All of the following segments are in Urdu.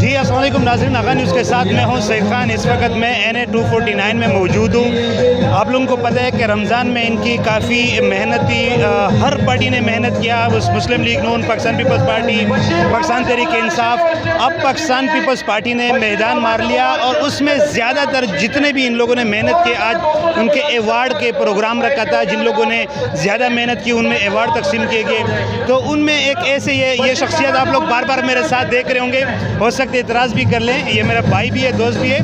جی السلام علیکم ناظرین، آغا نیوز کے ساتھ میں ہوں سید خان۔ اس وقت میں NA 249 میں موجود ہوں۔ آپ لوگوں کو پتہ ہے کہ رمضان میں ان کی کافی محنت تھی، ہر پارٹی نے محنت کیا، مسلم لیگ نون، پاکستان پیپلز پارٹی، پاکستان تحریک انصاف۔ اب پاکستان پیپلز پارٹی نے میدان مار لیا اور اس میں زیادہ تر جتنے بھی ان لوگوں نے محنت کی، آج ان کے ایوارڈ کے پروگرام رکھا تھا۔ جن لوگوں نے زیادہ محنت کی ان میں ایوارڈ تقسیم کیے گئے، تو ان میں ایک ایسے یہ شخصیت آپ لوگ بار بار میرے ساتھ دیکھ رہے ہوں گے، ہو سکتے اعتراض بھی کر لیں، یہ میرا بھائی بھی ہے، دوست بھی ہے،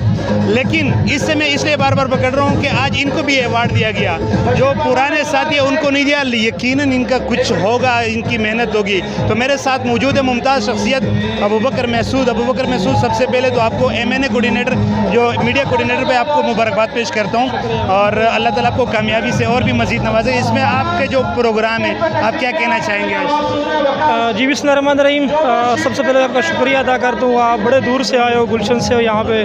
لیکن اس سے میں اس لیے بار بار پکڑ رہا ہوں کہ آج ان کو بھی ایوارڈ دیا گیا۔ جو پرانے ساتھی ان کو نہیں دیا، یقیناً ان کا کچھ ہوگا، ان کی محنت ہوگی۔ تو میرے ساتھ موجود ہے ممتاز شخصیت ابوبکر محسود۔ ابوبکر محسود، سب سے پہلے تو آپ کو MNA کوارڈینیٹر، جو میڈیا کوارڈینیٹر پہ آپ کو مبارکباد پیش کرتا ہوں، اور اللہ تعالیٰ آپ کو کامیابی سے اور بھی مزید نوازے۔ اس میں آپ کے جو پروگرام ہے، آپ کیا کہنا چاہیں گے؟ جی بسم اللہ الرحمن الرحیم۔ سب سے پہلے آپ کا شکریہ ادا کرتا ہوں، آپ بڑے دور سے آئے ہو، گلشن سے ہو یہاں پہ۔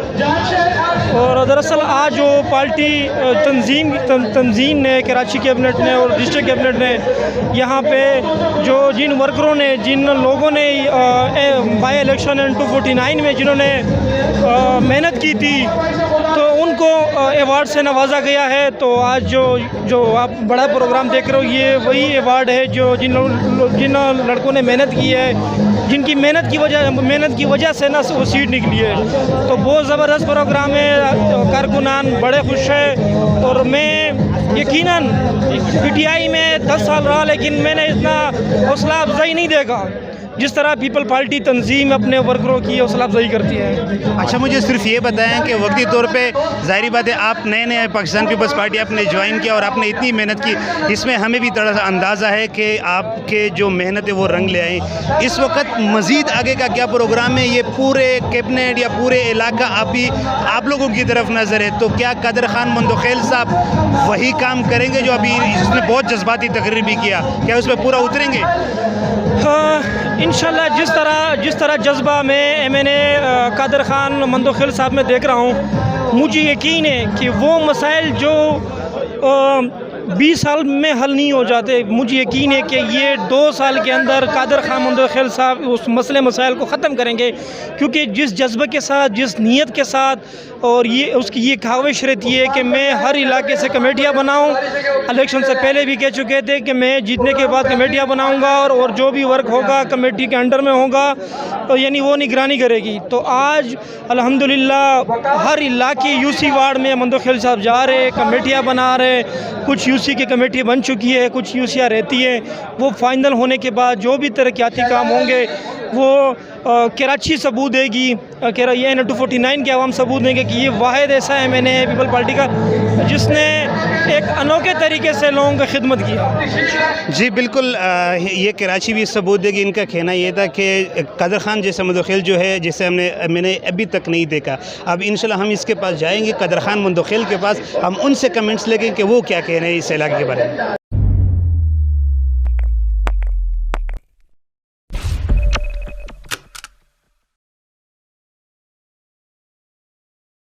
اور دراصل آج جو پارٹی تنظیم نے، کراچی کیبنٹ نے اور ڈسٹرکٹ کیبنٹ نے یہاں پہ جن ورکروں نے، جن لوگوں نے بائی الیکشن 249 میں جنہوں نے محنت کی تھی، تو ان کو ایوارڈ سے نوازا گیا ہے۔ تو آج جو آپ بڑا پروگرام دیکھ رہے ہو، یہ وہی ایوارڈ ہے جو جن لڑکوں نے محنت کی ہے، جن کی محنت کی وجہ سے نا وہ سیٹ نکلی ہے۔ تو بہت زبردست پروگرام ہے، کارکنان بڑے خوش ہیں، اور میں یقیناً PTI میں 10 سال رہا، لیکن میں نے اتنا حوصلہ افزائی نہیں دیکھا جس طرح پیپل پارٹی تنظیم اپنے ورکروں کی حوصلہ افزائی کرتی ہے۔ اچھا، مجھے صرف یہ بتائیں کہ وقتی طور پہ ظاہری بات ہے آپ نئے پاکستان پیپلز پارٹی آپ نے جوائن کیا اور آپ نے اتنی محنت کی، اس میں ہمیں بھی تھوڑا سا اندازہ ہے کہ آپ کے جو محنت ہے وہ رنگ لے آئیں۔ اس وقت مزید آگے کا کیا پروگرام ہے؟ یہ پورے کیبنٹ یا پورے علاقہ آپ لوگوں کی طرف نظر ہے، تو کیا قادر خان مندوخیل صاحب وہی کام کریں گے جو ابھی اس نے بہت جذباتی تقریر بھی کیا، کیا اس پہ پورا اتریں گے؟ انشاءاللہ جس طرح جذبہ میں MNA قادر خان مندوخیل صاحب میں دیکھ رہا ہوں، مجھے یقین ہے کہ وہ مسائل جو 20 سال میں حل نہیں ہو جاتے، مجھے یقین ہے کہ یہ 2 سال کے اندر قادر خان مندوخیل صاحب اس مسائل کو ختم کریں گے، کیونکہ جس جذبے کے ساتھ، جس نیت کے ساتھ، اور اس کی یہ کاوش رہتی ہے کہ میں ہر علاقے سے کمیٹیاں بناؤں۔ الیکشن سے پہلے بھی کہہ چکے تھے کہ میں جیتنے کے بعد کمیٹیاں بناؤں گا، اور جو بھی ورک ہوگا کمیٹی کے انڈر میں ہوگا، یعنی وہ نگرانی کرے گی۔ تو آج الحمدللہ ہر علاقے UC وارڈ میں مندوخیل صاحب جا رہے، کمیٹیاں بنا رہے، کچھ UC کی کمیٹی بن چکی ہے، کچھ UC رہتی ہے۔ وہ فائنل ہونے کے بعد جو بھی ترقیاتی کام ہوں گے وہ کراچی ثبوت دے گی، یہ NA 249 کے عوام ثبوت دیں گے کہ یہ واحد ایسا MNA ہے پیپل پارٹی کا جس نے ایک انوکھے طریقے سے لوگوں کی خدمت کی۔ جی بالکل، یہ کراچی بھی ثبوت دے گی۔ ان کا کہنا یہ تھا کہ قادر خان جیسا مندوخیل جو ہے، جسے میں نے ابھی تک نہیں دیکھا، اب انشاءاللہ ہم اس کے پاس جائیں گے، قادر خان مندوخیل کے پاس، ہم ان سے کمنٹس لیں گے کہ وہ کیا کہہ رہے ہیں اس علاقے کے بارے میں۔